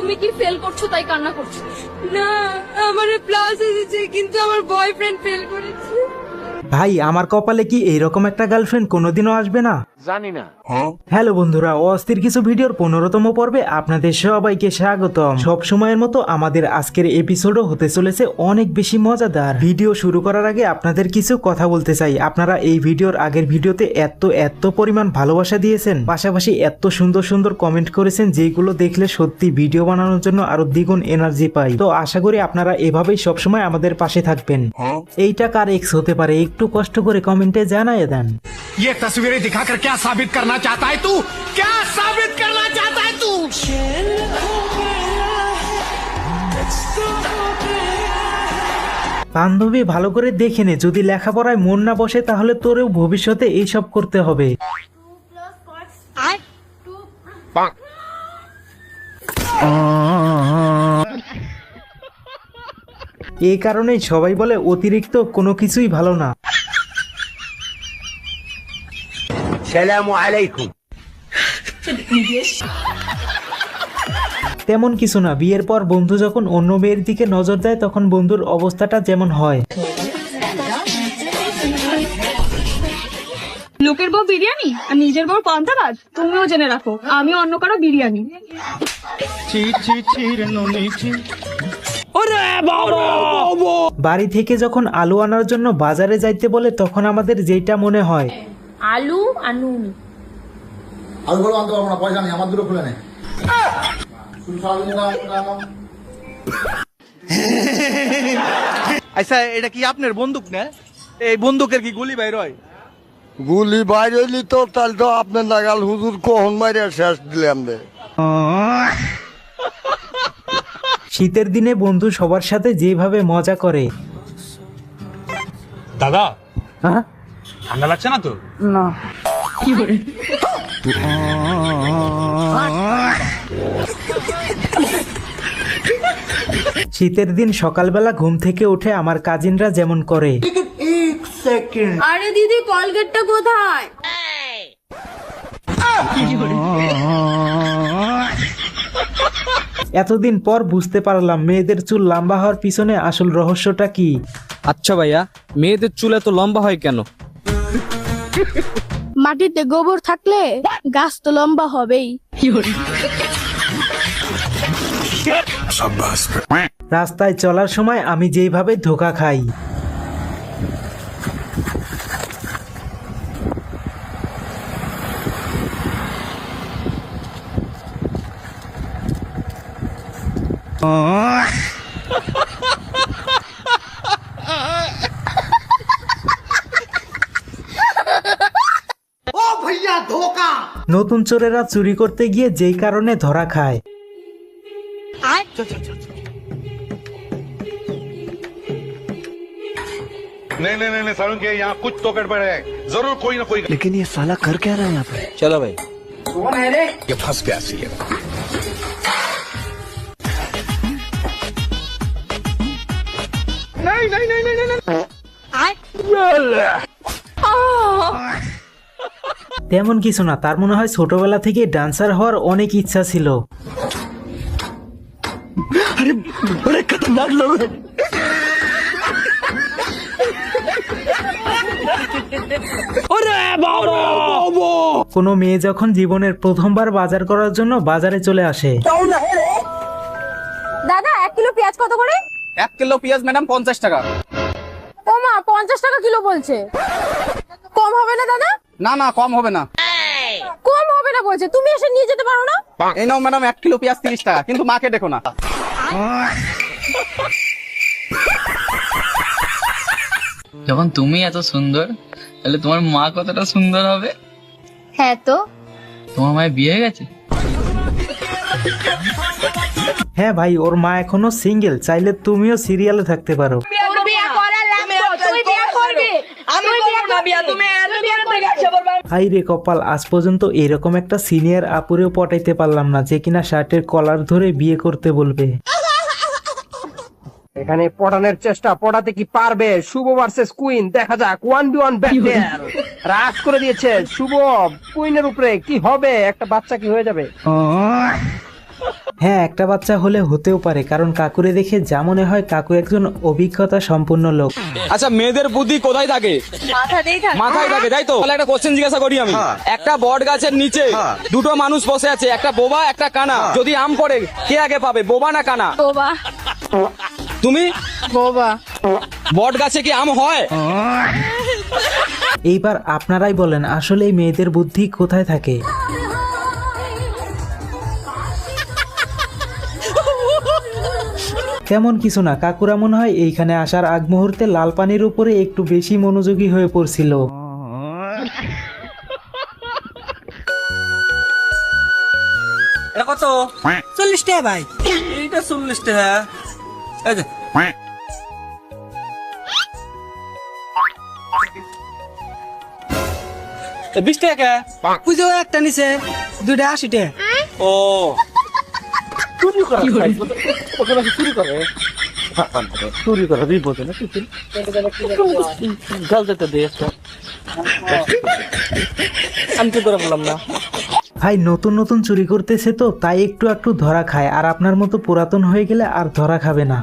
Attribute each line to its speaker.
Speaker 1: তুমি কি ফেল করছো তাই কান্না করছো? না, আমার প্লাস এসেছে কিন্তু আমার বয়ফ্রেন্ড ফেল করেছে।
Speaker 2: ভাই আমার কপালে কি এইরকম একটা গার্লফ্রেন্ড কোনোদিনও আসবে না?
Speaker 3: জানি না।
Speaker 2: হ্যালো বন্ধুরা, অস্থির কিছু ভিডিওর 15তম পর্বে আপনাদের সবাইকে স্বাগতম। সব সময়ের মতো আমাদের আজকের এপিসোডও হতে চলেছে অনেক বেশি মজাদার। ভিডিও শুরু করার আগে আপনাদের কিছু কথা বলতে চাই। আপনারা এই ভিডিওর আগের ভিডিওতে এত পরিমাণ ভালোবাসা দিয়েছেন, পাশাপাশি এত সুন্দর সুন্দর কমেন্ট করেছেন, যেগুলো দেখলে সত্যি ভিডিও বানানোর জন্য আরো দ্বিগুণ এনার্জি পাই। তো আশা করি আপনারা এভাবেই সবসময় আমাদের পাশে থাকবেন। এইটা কার এক্স হতে পারে একটু কষ্ট করে কমেন্টে জানিয়ে দেন।
Speaker 4: ये तस्वीरें दिखाकर क्या साबित करना चाहता है तू? क्या साबित करना चाहता है तू?
Speaker 2: বান্ধবী ভালো করে দেখে নে, যদি লেখাপড়ায় মন না বসে তাহলে তোরেও ভবিষ্যতে এইসব করতে হবে। এই কারণেই সবাই বলে অতিরিক্ত কোনো কিছুই ভালো না।
Speaker 3: সালামু আলাইকুম।
Speaker 2: তেমন কিছু না, বিয়ের পর বন্ধু যখন অন্য মেয়ের দিকে নজর দেয় তখন বন্ধুর অবস্থাটা যেমন হয়।
Speaker 1: লোকের বউ বিরিয়ানি আর নিজের বউ পান্তা ভাত, তুমিও জেনে রাখো আমি অন্য কারো বিরিয়ানি।
Speaker 2: বাড়ি থেকে যখন আলু আনার জন্য বাজারে যাইতে বলে তখন আমাদের যেটা মনে হয়,
Speaker 1: আলু আর নুন।
Speaker 5: আলুগুলো আনতে পারবো না, পয়সা নেই, আমার দুটো খুলে নেই।
Speaker 6: আচ্ছা এটা কি আপনার বন্দুক না? এই বন্দুকের কি গুলি বাইর হয়?
Speaker 7: গুলি বাইর হইলি তো তাহলে তো আপনার নাগাল হুজুর কখন মারিয়া শেষ দিলাম রে।
Speaker 2: শীতের দিনে বন্ধু সবার সাথে যেভাবে মজা করে।
Speaker 8: দাদা ঠান্ডা লাগছে না তো?
Speaker 2: শীতের দিন সকালবেলা ঘুম থেকে উঠে আমার কাজিনরা যেমন করে।
Speaker 1: আরে দিদি কলগেটটা কোথায়?
Speaker 2: এতদিন পর বুঝতে পারলাম মেয়েদের চুল লম্বা হওয়ার পিছনে আসল রহস্যটা কি।
Speaker 9: আচ্ছা ভাইয়া, মেয়েদের চুল এত লম্বা হয় কেন?
Speaker 10: মাটিতে গোবর থাকলে গাছ তো লম্বা হবেই।
Speaker 2: রাস্তায় চলার সময় আমি যেইভাবে ধোঁকা খাই, নতুন চোরেরা চুরি করতে গিয়ে যেই কারণে ধরা খায়।
Speaker 3: नहीं सारुण के यहाँ कुछ तो गड़बड़ है, जरूर कोई ना कोई।
Speaker 6: लेकिन ये साला कर क्या रहा है यहाँ पे?
Speaker 9: চলো ভাই।
Speaker 3: ये फंस गया सी है।
Speaker 2: তেমন কিছু না, তার মনে হয় ছোটবেলা থেকে ডান্সার হওয়ার অনেক ইচ্ছা ছিল।
Speaker 6: बड़े खतरनाक लोग हैं।
Speaker 2: কোনো মেয়ে যখন জীবনের প্রথমবার বাজার করার জন্য বাজারে চলে আসে।
Speaker 1: দাদা 1 কিলো পেঁয়াজ কত করে?
Speaker 9: 1 কিলো পেঁয়াজ ম্যাডাম 50 টাকা।
Speaker 1: ও মা 50 টাকা কিলো বলছে, কম হবে না দাদা?
Speaker 9: না না, কম হবে না।
Speaker 1: কম হবে না বলছে, তুমি এসে নিয়ে যেতে পারো না?
Speaker 9: এই নাও ম্যাডাম 1 কিলো পেঁয়াজ 30 টাকা, কিন্তু মাকে দেখো না।
Speaker 11: যখন তুমি এত সুন্দর তাহলে তোমার মা কতটা সুন্দর হবে?
Speaker 10: হ্যাঁ তো,
Speaker 11: তোমার মায়ের বিয়ে হয়ে গেছে?
Speaker 2: হ্যাঁ ভাই, ওর মা এখনো সিঙ্গেল, চাইলে তুমিও সিরিয়ালে থাকতে পারো। হাই রে কপাল, আজ পর্যন্ত এরকম একটা সিনিয়র আপুরেও পটাইতে পারলাম না যে কিনা শার্টের কলার ধরে বিয়ে করতে বলবে।
Speaker 6: এখানে পড়ানোর চেষ্টা, পড়াতে কি পারবে? শুভ ভার্সেস কুইন, দেখা যাক 1v1 ব্যাটল। রাজ করে দিয়েছে শুভ কুইনের উপরে, কি হবে? একটা বাচ্চা কি হয়ে যাবে?
Speaker 2: হ্যাঁ, একটা বাচ্চা হলে হতেও পারে, কারণ কাকুরে দেখে যা মনে হয় কাকু একজন অভিজ্ঞতা সম্পন্ন লোক।
Speaker 9: আচ্ছা, মেয়েদের বুদ্ধি কোথায় থাকে?
Speaker 1: মাথাতেই থাকে।
Speaker 9: মাথায় থাকে, তাই তো? তাহলে একটা কোশ্চেন জিজ্ঞাসা করি আমি। একটা বট গাছের নিচে দুটো মানুষ বসে আছে, একটা বোবা একটা কানা। যদি আম পড়ে কে আগে পাবে, বোবা না কানা?
Speaker 1: বোবা।
Speaker 9: তুমি?
Speaker 1: বোবা।
Speaker 9: বট গাছে কি আম হয়?
Speaker 2: এইবার আপনারাই বলেন, আসলে এই মেয়েদের বুদ্ধি কোথায় থাকে? তেমন কিছু না, কাকুরা মনে হয় এইখানে আসার আগ মুহূর্তে লাল পানির উপরে একটু বেশি মনোযোগী হয়ে পড়ছিল।
Speaker 9: কত?
Speaker 6: 40 টাকা ভাই।
Speaker 9: এইটা 40 টাকা। এই যে 20 টাকা।
Speaker 6: পুজো একটা নিছে, দুইটা 80 টাকা।
Speaker 9: ও
Speaker 2: ভাই নতুন নতুন চুরি করতেছে তো, তাই একটু একটু ধরা খায়, আর আপনার মতো পুরাতন হয়ে গেলে আর ধরা খাবে না।